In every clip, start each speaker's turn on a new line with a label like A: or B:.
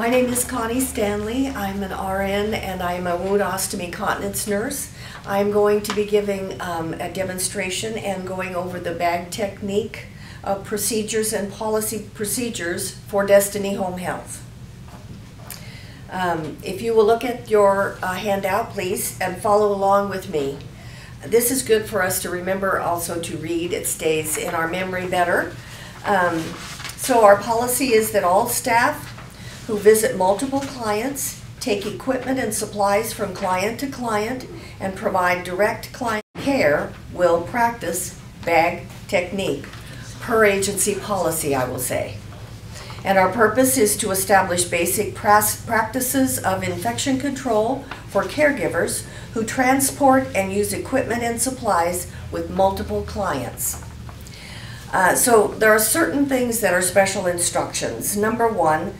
A: My name is Connie Stanley. I'm an RN and I'm a wound ostomy continence nurse. I'm going to be giving a demonstration and going over the bag technique of procedures and policy procedures for Destiny Home Health. If you will look at your handout, please, and follow along with me. This is good for us to remember, also to read. It stays in our memory better. So our policy is that all staff who visit multiple clients, take equipment and supplies from client to client, and provide direct client care will practice bag technique, per agency policy, I will say. And our purpose is to establish basic practices of infection control for caregivers who transport and use equipment and supplies with multiple clients. So there are certain things that are special instructions. Number one,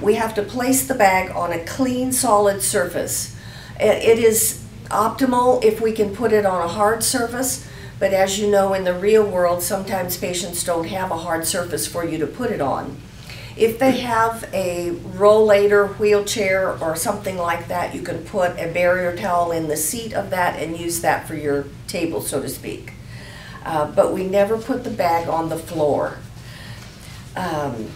A: we have to place the bag on a clean, solid surface. It is optimal if we can put it on a hard surface, but as you know, in the real world, sometimes patients don't have a hard surface for you to put it on. If they have a rollator, wheelchair, or something like that, you can put a barrier towel in the seat of that and use that for your table, so to speak. But we never put the bag on the floor.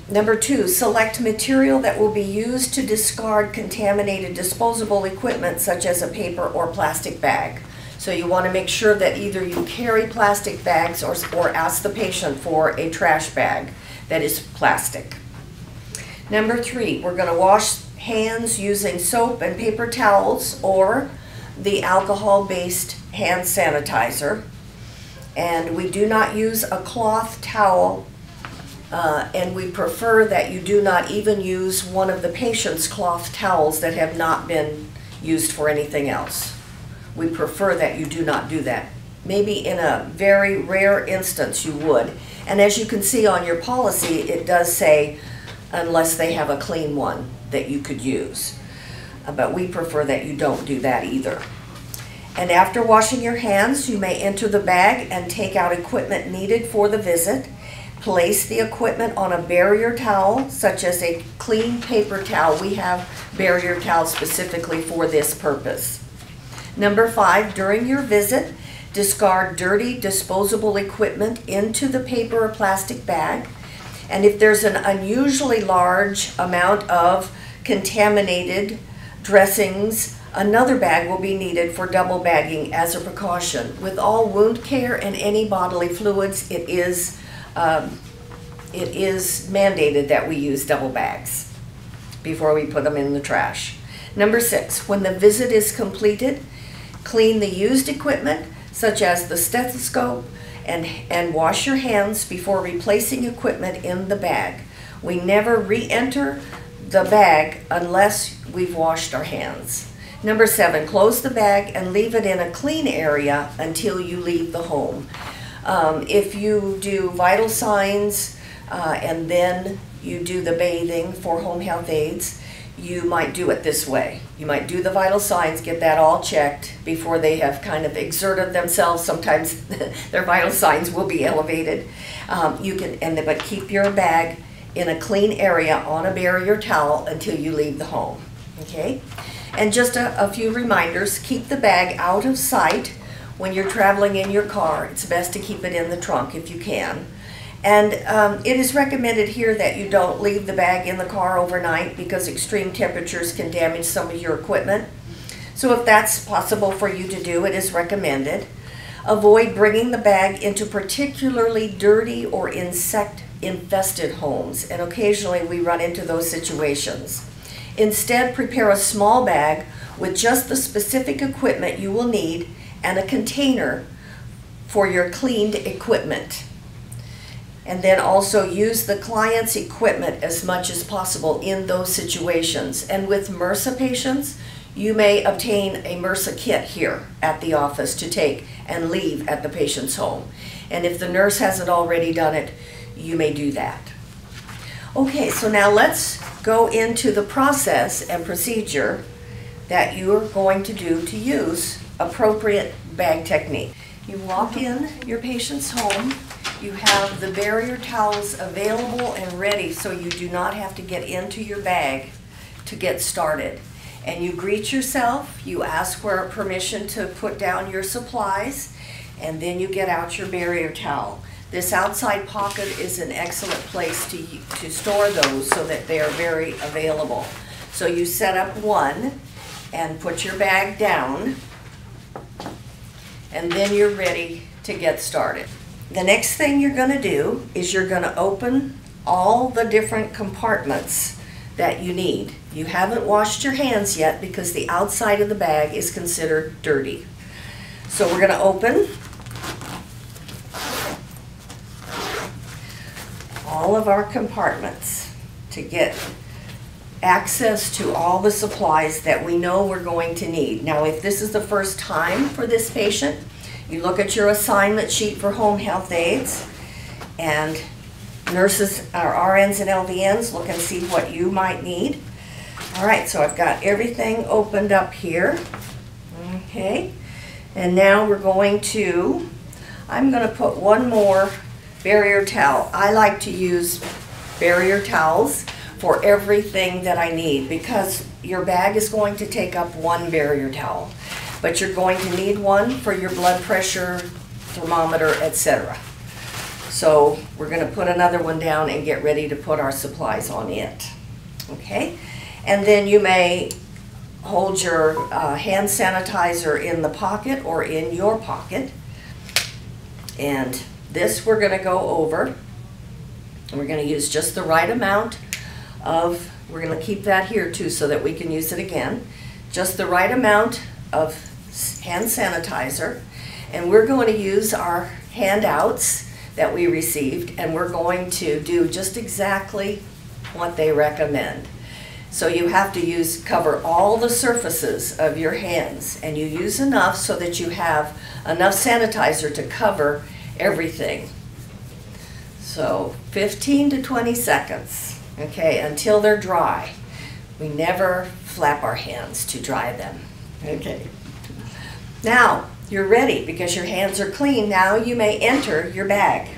A: Number two, select material that will be used to discard contaminated disposable equipment such as a paper or plastic bag. So you want to make sure that either you carry plastic bags or ask the patient for a trash bag that is plastic. Number three, we're going to wash hands using soap and paper towels or the alcohol-based hand sanitizer. And we do not use a cloth towel. And we prefer that you do not even use one of the patient's cloth towels that have not been used for anything else. We prefer that you do not do that. Maybe in a very rare instance you would. And as you can see on your policy, it does say unless they have a clean one that you could use. But we prefer that you don't do that either. And after washing your hands, you may enter the bag and take out equipment needed for the visit. Place the equipment on a barrier towel, such as a clean paper towel. We have barrier towels specifically for this purpose. Number five, during your visit, discard dirty disposable equipment into the paper or plastic bag. And if there's an unusually large amount of contaminated dressings, another bag will be needed for double bagging as a precaution. With all wound care and any bodily fluids, it is mandated that we use double bags before we put them in the trash. Number six, when the visit is completed, clean the used equipment such as the stethoscope and wash your hands before replacing equipment in the bag. We never re-enter the bag unless we've washed our hands. Number seven, close the bag and leave it in a clean area until you leave the home. If you do vital signs and then you do the bathing for home health aides, you might do it this way. You might do the vital signs, get that all checked before they have kind of exerted themselves. Sometimes their vital signs will be elevated. But keep your bag in a clean area on a barrier towel until you leave the home. Okay? And just a few reminders, keep the bag out of sight. When you're traveling in your car, it's best to keep it in the trunk if you can. And it is recommended here that you don't leave the bag in the car overnight because extreme temperatures can damage some of your equipment. So if that's possible for you to do, it is recommended. Avoid bringing the bag into particularly dirty or insect-infested homes, and occasionally we run into those situations. Instead, prepare a small bag with just the specific equipment you will need and a container for your cleaned equipment. And then also use the client's equipment as much as possible in those situations. And with MRSA patients, you may obtain a MRSA kit here at the office to take and leave at the patient's home. And if the nurse hasn't already done it, you may do that. Okay, so now let's go into the process and procedure that you're going to do to use appropriate bag technique. You walk in your patient's home, you have the barrier towels available and ready so you do not have to get into your bag to get started. And you greet yourself, you ask for permission to put down your supplies, and then you get out your barrier towel. This outside pocket is an excellent place to store those so that they are very available. So you set up one and put your bag down, and then you're ready to get started. The next thing you're going to do is you're going to open all the different compartments that you need. You haven't washed your hands yet because the outside of the bag is considered dirty. So we're going to open all of our compartments to get access to all the supplies that we know we're going to need. Now, if this is the first time for this patient, you look at your assignment sheet for home health aides, and nurses, or RNs and LVNs, look and see what you might need. All right, so I've got everything opened up here. Okay, and now we're going to, I'm going to put one more barrier towel. I like to use barrier towels for everything that I need because your bag is going to take up one barrier towel, but you're going to need one for your blood pressure, thermometer, etc. So we're going to put another one down and get ready to put our supplies on it. Okay, and then you may hold your hand sanitizer in the pocket or in your pocket. And this we're going to go over. And we're going to use just the right amount of, we're going to keep that here too so that we can use it again. Just the right amount of hand sanitizer. And we're going to use our handouts that we received, and we're going to do just exactly what they recommend. So you have to cover all the surfaces of your hands, and you use enough so that you have enough sanitizer to cover everything. So 15 to 20 seconds, okay, until they're dry. We never flap our hands to dry them, okay. Now, you're ready because your hands are clean. Now you may enter your bag.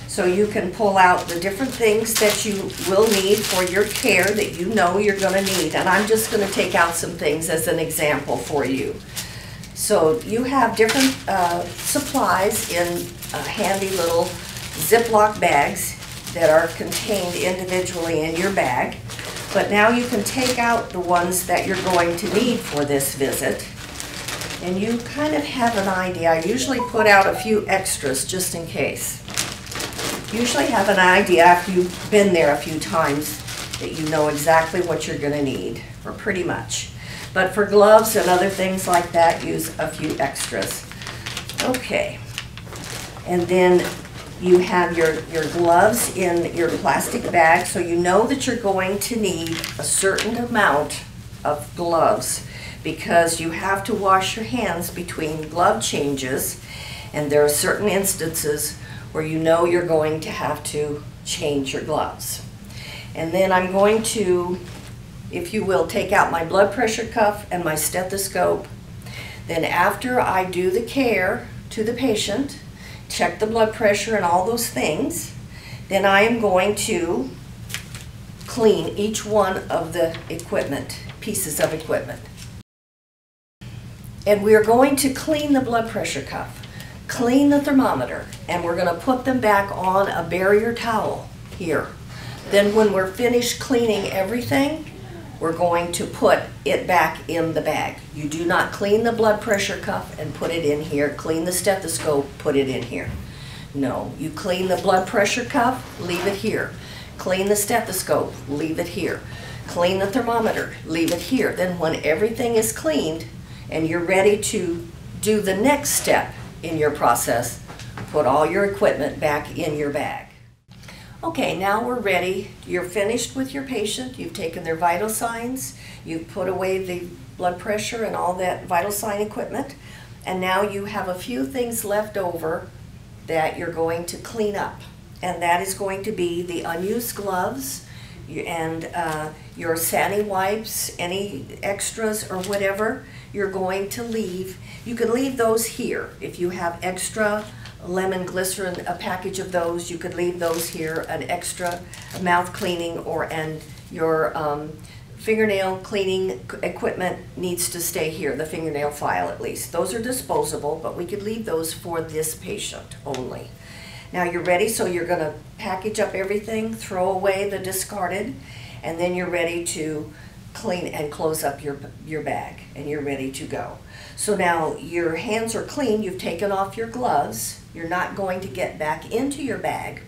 A: So you can pull out the different things that you will need for your care that you know you're going to need. And I'm just going to take out some things as an example for you. So you have different supplies in handy little Ziploc bags that are contained individually in your bag. But now you can take out the ones that you're going to need for this visit. And you kind of have an idea. I usually put out a few extras just in case. Usually have an idea after you've been there a few times that you know exactly what you're going to need, or pretty much. But for gloves and other things like that, use a few extras. Okay. And then you have your gloves in your plastic bag, so you know that you're going to need a certain amount of gloves, because you have to wash your hands between glove changes, and there are certain instances where you know you're going to have to change your gloves. And then I'm going to, if you will, take out my blood pressure cuff and my stethoscope. Then after I do the care to the patient, check the blood pressure and all those things, then I am going to clean each one of the equipment, pieces of equipment. And we are going to clean the blood pressure cuff, clean the thermometer, and we're going to put them back on a barrier towel here. Then when we're finished cleaning everything, we're going to put it back in the bag. You do not clean the blood pressure cuff and put it in here. Clean the stethoscope, put it in here. No, you clean the blood pressure cuff, leave it here. Clean the stethoscope, leave it here. Clean the thermometer, leave it here. Then when everything is cleaned and you're ready to do the next step in your process, put all your equipment back in your bag. Okay, now we're ready. You're finished with your patient. You've taken their vital signs. You've put away the blood pressure and all that vital sign equipment. And now you have a few things left over that you're going to clean up. And that is going to be the unused gloves and your Sani wipes, any extras or whatever you're going to leave. You can leave those here. If you have extra lemon glycerin, a package of those, you could leave those here, an extra mouth cleaning and your fingernail cleaning equipment needs to stay here, the fingernail file at least. Those are disposable, but we could leave those for this patient only. Now you're ready, so you're gonna package up everything, throw away the discarded, and then you're ready to clean and close up your bag, and you're ready to go. So now your hands are clean, you've taken off your gloves, you're not going to get back into your bag.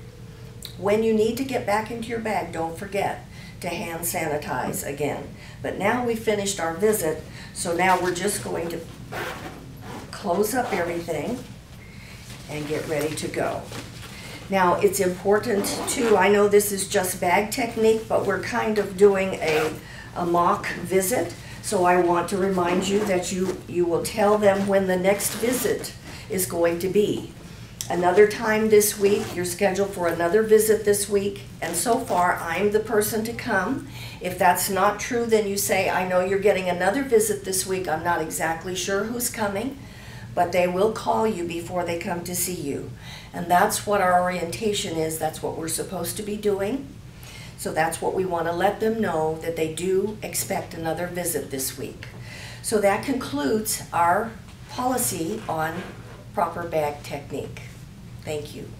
A: When you need to get back into your bag, don't forget to hand sanitize again. But now we finished our visit, so now we're just going to close up everything and get ready to go. Now it's important too, I know this is just bag technique, but we're kind of doing a mock visit. So I want to remind you that you will tell them when the next visit is going to be. Another time this week, you're scheduled for another visit this week, and so far I'm the person to come. If that's not true, then you say, I know you're getting another visit this week, I'm not exactly sure who's coming, but they will call you before they come to see you. And that's what our orientation is, that's what we're supposed to be doing. So that's what we want to let them know, that they do expect another visit this week. So that concludes our policy on proper bag technique. Thank you.